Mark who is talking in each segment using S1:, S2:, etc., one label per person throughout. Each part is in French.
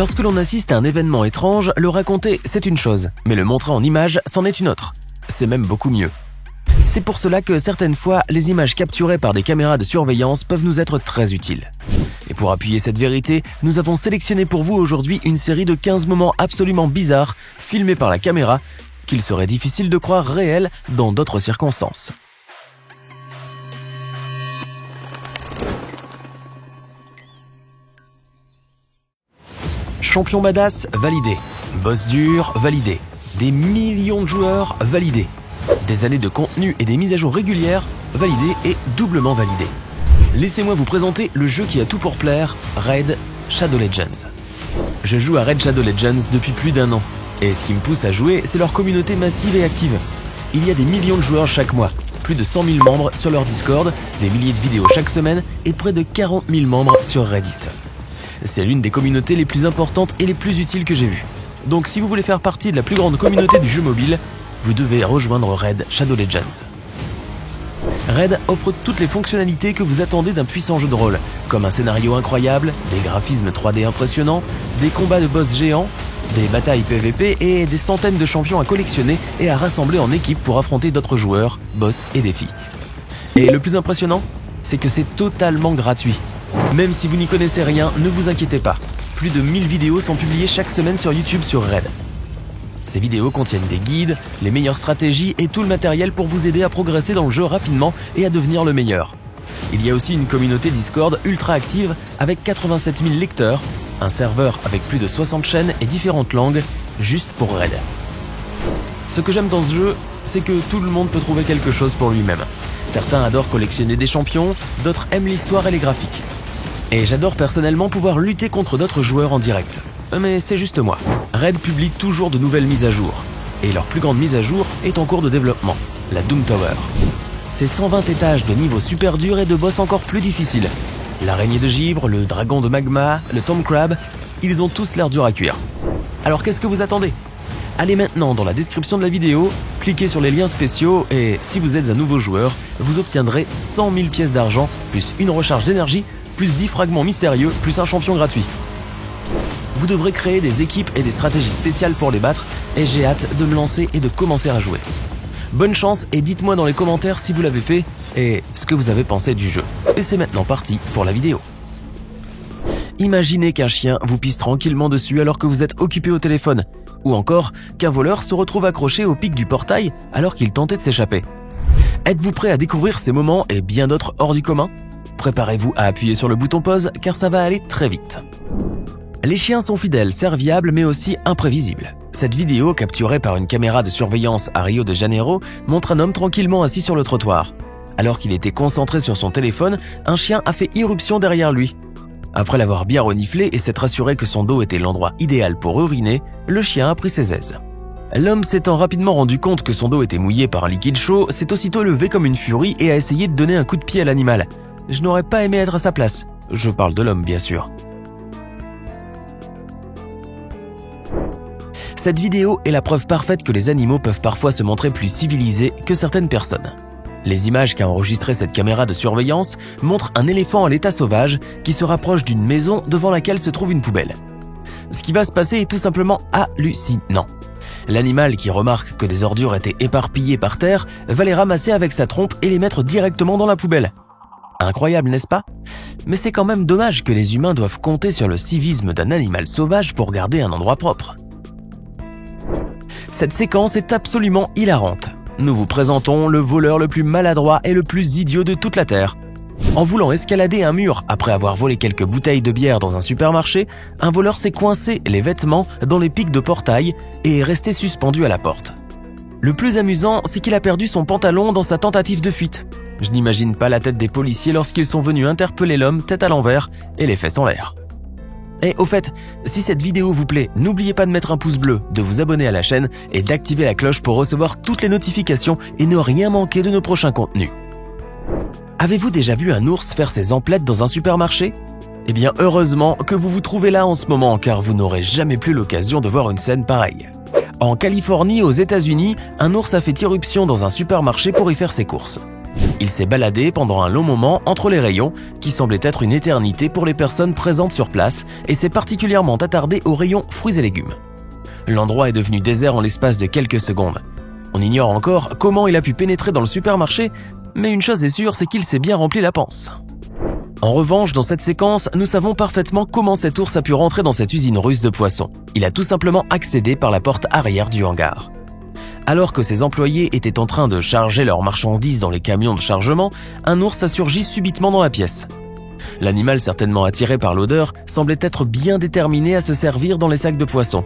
S1: Lorsque l'on assiste à un événement étrange, le raconter, c'est une chose, mais le montrer en image, c'en est une autre. C'est même beaucoup mieux. C'est pour cela que certaines fois, les images capturées par des caméras de surveillance peuvent nous être très utiles. Et pour appuyer cette vérité, nous avons sélectionné pour vous aujourd'hui une série de 15 moments absolument bizarres, filmés par la caméra, qu'il serait difficile de croire réels dans d'autres circonstances. Champion badass, validé. Boss dur, validé. Des millions de joueurs, validés. Des années de contenu et des mises à jour régulières, validées et doublement validées. Laissez-moi vous présenter le jeu qui a tout pour plaire, Raid Shadow Legends. Je joue à Raid Shadow Legends depuis plus d'1 an. Et ce qui me pousse à jouer, c'est leur communauté massive et active. Il y a des millions de joueurs chaque mois, plus de 100 000 membres sur leur Discord, des milliers de vidéos chaque semaine et près de 40 000 membres sur Reddit. C'est l'une des communautés les plus importantes et les plus utiles que j'ai vues. Donc si vous voulez faire partie de la plus grande communauté du jeu mobile, vous devez rejoindre Raid Shadow Legends. Raid offre toutes les fonctionnalités que vous attendez d'un puissant jeu de rôle, comme un scénario incroyable, des graphismes 3D impressionnants, des combats de boss géants, des batailles PVP et des centaines de champions à collectionner et à rassembler en équipe pour affronter d'autres joueurs, boss et défis. Et le plus impressionnant, c'est que c'est totalement gratuit. Même si vous n'y connaissez rien, ne vous inquiétez pas. Plus de 1000 vidéos sont publiées chaque semaine sur YouTube sur Raid. Ces vidéos contiennent des guides, les meilleures stratégies et tout le matériel pour vous aider à progresser dans le jeu rapidement et à devenir le meilleur. Il y a aussi une communauté Discord ultra active avec 87 000 lecteurs, un serveur avec plus de 60 chaînes et différentes langues, juste pour Raid. Ce que j'aime dans ce jeu, c'est que tout le monde peut trouver quelque chose pour lui-même. Certains adorent collectionner des champions, d'autres aiment l'histoire et les graphiques. Et j'adore personnellement pouvoir lutter contre d'autres joueurs en direct. Mais c'est juste moi. Raid publie toujours de nouvelles mises à jour. Et leur plus grande mise à jour est en cours de développement, la Doom Tower. C'est 120 étages de niveaux super durs et de boss encore plus difficiles. L'araignée de givre, le dragon de magma, le Tomb Crab, ils ont tous l'air durs à cuire. Alors qu'est-ce que vous attendez ? Allez maintenant dans la description de la vidéo, cliquez sur les liens spéciaux et si vous êtes un nouveau joueur, vous obtiendrez 100 000 pièces d'argent, plus une recharge d'énergie, plus 10 fragments mystérieux, plus un champion gratuit. Vous devrez créer des équipes et des stratégies spéciales pour les battre et j'ai hâte de me lancer et de commencer à jouer. Bonne chance et dites-moi dans les commentaires si vous l'avez fait et ce que vous avez pensé du jeu. Et c'est maintenant parti pour la vidéo. Imaginez qu'un chien vous pisse tranquillement dessus alors que vous êtes occupé au téléphone. Ou encore qu'un voleur se retrouve accroché au pic du portail alors qu'il tentait de s'échapper. Êtes-vous prêt à découvrir ces moments et bien d'autres hors du commun ? Préparez-vous à appuyer sur le bouton pause car ça va aller très vite. Les chiens sont fidèles, serviables mais aussi imprévisibles. Cette vidéo, capturée par une caméra de surveillance à Rio de Janeiro, montre un homme tranquillement assis sur le trottoir. Alors qu'il était concentré sur son téléphone, un chien a fait irruption derrière lui. Après l'avoir bien reniflé et s'être assuré que son dos était l'endroit idéal pour uriner, le chien a pris ses aises. L'homme s'étant rapidement rendu compte que son dos était mouillé par un liquide chaud, s'est aussitôt levé comme une furie et a essayé de donner un coup de pied à l'animal. Je n'aurais pas aimé être à sa place. Je parle de l'homme, bien sûr. Cette vidéo est la preuve parfaite que les animaux peuvent parfois se montrer plus civilisés que certaines personnes. Les images qu'a enregistrées cette caméra de surveillance montrent un éléphant à l'état sauvage qui se rapproche d'une maison devant laquelle se trouve une poubelle. Ce qui va se passer est tout simplement hallucinant. L'animal qui remarque que des ordures étaient éparpillées par terre va les ramasser avec sa trompe et les mettre directement dans la poubelle. Incroyable, n'est-ce pas ? Mais c'est quand même dommage que les humains doivent compter sur le civisme d'un animal sauvage pour garder un endroit propre. Cette séquence est absolument hilarante. Nous vous présentons le voleur le plus maladroit et le plus idiot de toute la Terre. En voulant escalader un mur après avoir volé quelques bouteilles de bière dans un supermarché, un voleur s'est coincé les vêtements dans les pics de portail et est resté suspendu à la porte. Le plus amusant, c'est qu'il a perdu son pantalon dans sa tentative de fuite. Je n'imagine pas la tête des policiers lorsqu'ils sont venus interpeller l'homme tête à l'envers et les fesses en l'air. Et au fait, si cette vidéo vous plaît, n'oubliez pas de mettre un pouce bleu, de vous abonner à la chaîne et d'activer la cloche pour recevoir toutes les notifications et ne rien manquer de nos prochains contenus. Avez-vous déjà vu un ours faire ses emplettes dans un supermarché ? Eh bien heureusement que vous vous trouvez là en ce moment car vous n'aurez jamais plus l'occasion de voir une scène pareille. En Californie, aux États-Unis, un ours a fait irruption dans un supermarché pour y faire ses courses. Il s'est baladé pendant un long moment entre les rayons, qui semblaient être une éternité pour les personnes présentes sur place, et s'est particulièrement attardé aux rayons fruits et légumes. L'endroit est devenu désert en l'espace de quelques secondes. On ignore encore comment il a pu pénétrer dans le supermarché, mais une chose est sûre, c'est qu'il s'est bien rempli la panse. En revanche, dans cette séquence, nous savons parfaitement comment cet ours a pu rentrer dans cette usine russe de poissons. Il a tout simplement accédé par la porte arrière du hangar. Alors que ses employés étaient en train de charger leurs marchandises dans les camions de chargement, un ours a surgi subitement dans la pièce. L'animal, certainement attiré par l'odeur, semblait être bien déterminé à se servir dans les sacs de poissons.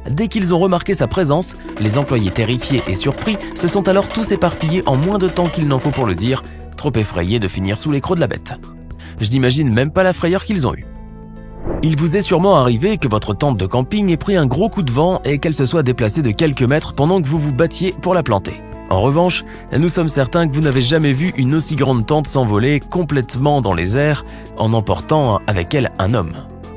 S1: Dès qu'ils ont remarqué sa présence, les employés terrifiés et surpris se sont alors tous éparpillés en moins de temps qu'il n'en faut pour le dire, trop effrayés de finir sous les crocs de la bête. Je n'imagine même pas la frayeur qu'ils ont eue. Il vous est sûrement arrivé que votre tente de camping ait pris un gros coup de vent et qu'elle se soit déplacée de quelques mètres pendant que vous vous battiez pour la planter. En revanche, nous sommes certains que vous n'avez jamais vu une aussi grande tente s'envoler complètement dans les airs en emportant avec elle un homme.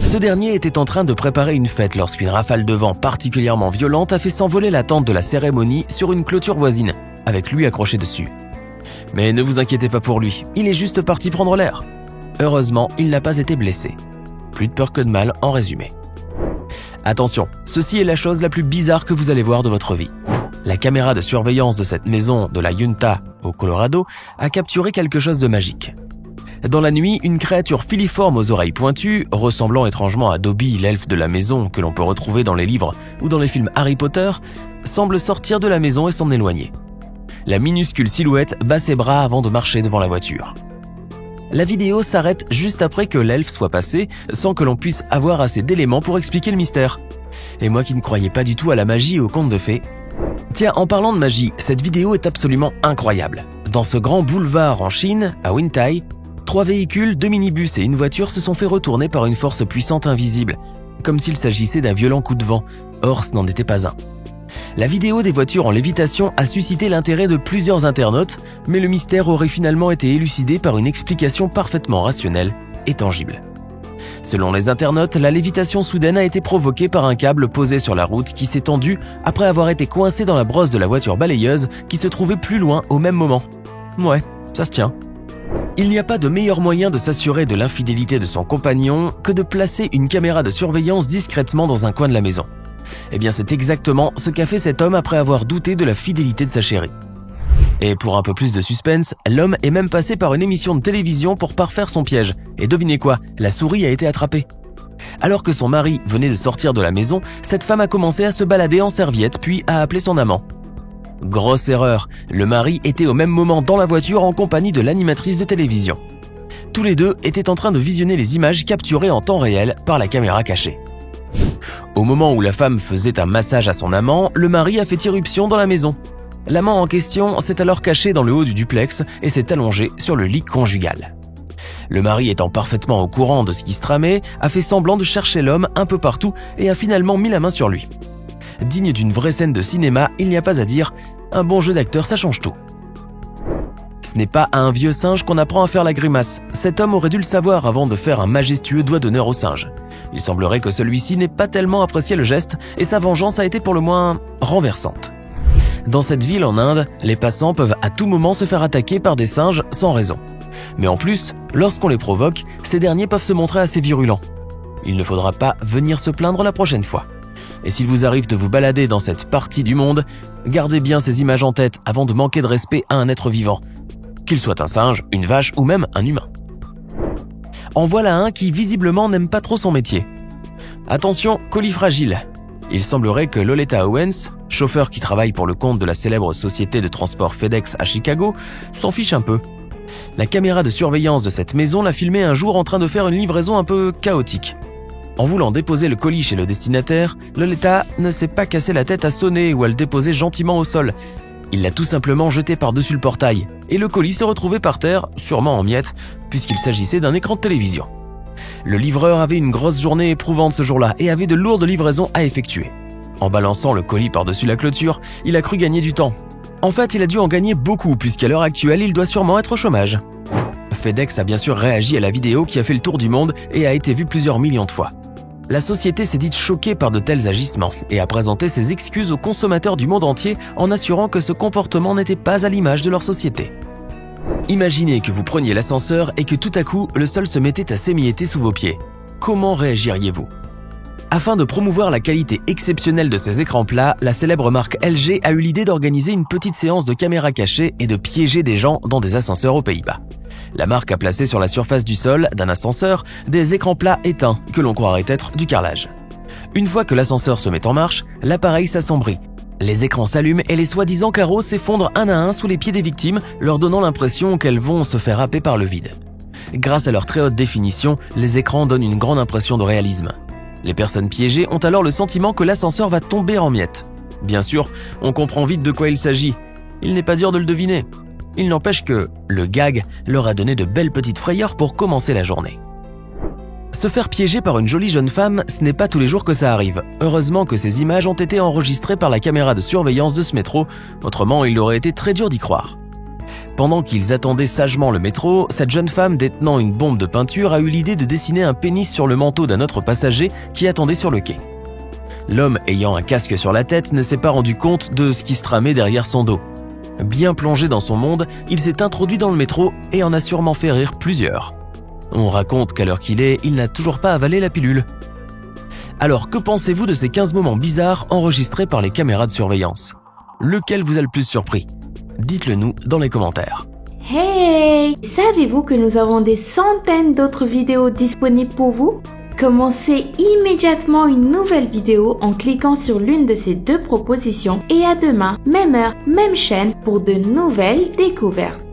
S1: Ce dernier était en train de préparer une fête lorsqu'une rafale de vent particulièrement violente a fait s'envoler la tente de la cérémonie sur une clôture voisine, avec lui accroché dessus. Mais ne vous inquiétez pas pour lui, il est juste parti prendre l'air. Heureusement, il n'a pas été blessé. Plus de peur que de mal en résumé. Attention, ceci est la chose la plus bizarre que vous allez voir de votre vie. La caméra de surveillance de cette maison de la Utah, au Colorado, a capturé quelque chose de magique. Dans la nuit, une créature filiforme aux oreilles pointues, ressemblant étrangement à Dobby, l'elfe de la maison que l'on peut retrouver dans les livres ou dans les films Harry Potter, semble sortir de la maison et s'en éloigner. La minuscule silhouette bat ses bras avant de marcher devant la voiture. La vidéo s'arrête juste après que l'elfe soit passé, sans que l'on puisse avoir assez d'éléments pour expliquer le mystère. Et moi qui ne croyais pas du tout à la magie et aux contes de fées. Tiens, en parlant de magie, cette vidéo est absolument incroyable. Dans ce grand boulevard en Chine, à Wintai, 3 véhicules, 2 minibus et une voiture se sont fait retourner par une force puissante invisible, comme s'il s'agissait d'un violent coup de vent. Or, ce n'en était pas un. La vidéo des voitures en lévitation a suscité l'intérêt de plusieurs internautes, mais le mystère aurait finalement été élucidé par une explication parfaitement rationnelle et tangible. Selon les internautes, la lévitation soudaine a été provoquée par un câble posé sur la route qui s'est tendu après avoir été coincé dans la brosse de la voiture balayeuse qui se trouvait plus loin au même moment. Ouais, ça se tient. Il n'y a pas de meilleur moyen de s'assurer de l'infidélité de son compagnon que de placer une caméra de surveillance discrètement dans un coin de la maison. Eh bien, c'est exactement ce qu'a fait cet homme après avoir douté de la fidélité de sa chérie. Et pour un peu plus de suspense, l'homme est même passé par une émission de télévision pour parfaire son piège. Et devinez quoi, la souris a été attrapée. Alors que son mari venait de sortir de la maison, cette femme a commencé à se balader en serviette puis a appelé son amant. Grosse erreur, le mari était au même moment dans la voiture en compagnie de l'animatrice de télévision. Tous les deux étaient en train de visionner les images capturées en temps réel par la caméra cachée. Au moment où la femme faisait un massage à son amant, le mari a fait irruption dans la maison. L'amant en question s'est alors caché dans le haut du duplex et s'est allongé sur le lit conjugal. Le mari étant parfaitement au courant de ce qui se tramait, a fait semblant de chercher l'homme un peu partout et a finalement mis la main sur lui. Digne d'une vraie scène de cinéma, il n'y a pas à dire, un bon jeu d'acteur ça change tout. Ce n'est pas à un vieux singe qu'on apprend à faire la grimace. Cet homme aurait dû le savoir avant de faire un majestueux doigt d'honneur au singe. Il semblerait que celui-ci n'ait pas tellement apprécié le geste et sa vengeance a été pour le moins renversante. Dans cette ville en Inde, les passants peuvent à tout moment se faire attaquer par des singes sans raison. Mais en plus, lorsqu'on les provoque, ces derniers peuvent se montrer assez virulents. Il ne faudra pas venir se plaindre la prochaine fois. Et s'il vous arrive de vous balader dans cette partie du monde, gardez bien ces images en tête avant de manquer de respect à un être vivant, qu'il soit un singe, une vache ou même un humain. En voilà un qui visiblement n'aime pas trop son métier. Attention, colis fragile. Il semblerait que Loletta Owens, chauffeur qui travaille pour le compte de la célèbre société de transport FedEx à Chicago, s'en fiche un peu. La caméra de surveillance de cette maison l'a filmé un jour en train de faire une livraison un peu chaotique. En voulant déposer le colis chez le destinataire, Loletta ne s'est pas cassé la tête à sonner ou à le déposer gentiment au sol. Il l'a tout simplement jeté par-dessus le portail, et le colis s'est retrouvé par terre, sûrement en miettes, puisqu'il s'agissait d'un écran de télévision. Le livreur avait une grosse journée éprouvante ce jour-là et avait de lourdes livraisons à effectuer. En balançant le colis par-dessus la clôture, il a cru gagner du temps. En fait, il a dû en gagner beaucoup, puisqu'à l'heure actuelle, il doit sûrement être au chômage. FedEx a bien sûr réagi à la vidéo qui a fait le tour du monde et a été vue plusieurs millions de fois. La société s'est dite choquée par de tels agissements et a présenté ses excuses aux consommateurs du monde entier en assurant que ce comportement n'était pas à l'image de leur société. Imaginez que vous preniez l'ascenseur et que tout à coup, le sol se mettait à s'émietter sous vos pieds. Comment réagiriez-vous? Afin de promouvoir la qualité exceptionnelle de ces écrans plats, la célèbre marque LG a eu l'idée d'organiser une petite séance de caméras cachées et de piéger des gens dans des ascenseurs aux Pays-Bas. La marque a placé sur la surface du sol d'un ascenseur des écrans plats éteints que l'on croirait être du carrelage. Une fois que l'ascenseur se met en marche, l'appareil s'assombrit. Les écrans s'allument et les soi-disant carreaux s'effondrent un à un sous les pieds des victimes, leur donnant l'impression qu'elles vont se faire happer par le vide. Grâce à leur très haute définition, les écrans donnent une grande impression de réalisme. Les personnes piégées ont alors le sentiment que l'ascenseur va tomber en miettes. Bien sûr, on comprend vite de quoi il s'agit. Il n'est pas dur de le deviner. Il n'empêche que le gag leur a donné de belles petites frayeurs pour commencer la journée. Se faire piéger par une jolie jeune femme, ce n'est pas tous les jours que ça arrive. Heureusement que ces images ont été enregistrées par la caméra de surveillance de ce métro, autrement il aurait été très dur d'y croire. Pendant qu'ils attendaient sagement le métro, cette jeune femme détenant une bombe de peinture a eu l'idée de dessiner un pénis sur le manteau d'un autre passager qui attendait sur le quai. L'homme ayant un casque sur la tête ne s'est pas rendu compte de ce qui se tramait derrière son dos. Bien plongé dans son monde, il s'est introduit dans le métro et en a sûrement fait rire plusieurs. On raconte qu'à l'heure qu'il est, il n'a toujours pas avalé la pilule. Alors que pensez-vous de ces 15 moments bizarres enregistrés par les caméras de surveillance? Lequel vous a le plus surpris? Dites-le nous dans les commentaires.
S2: Hey! Savez-vous que nous avons des centaines d'autres vidéos disponibles pour vous? Commencez immédiatement une nouvelle vidéo en cliquant sur l'une de ces deux propositions et à demain, même heure, même chaîne pour de nouvelles découvertes.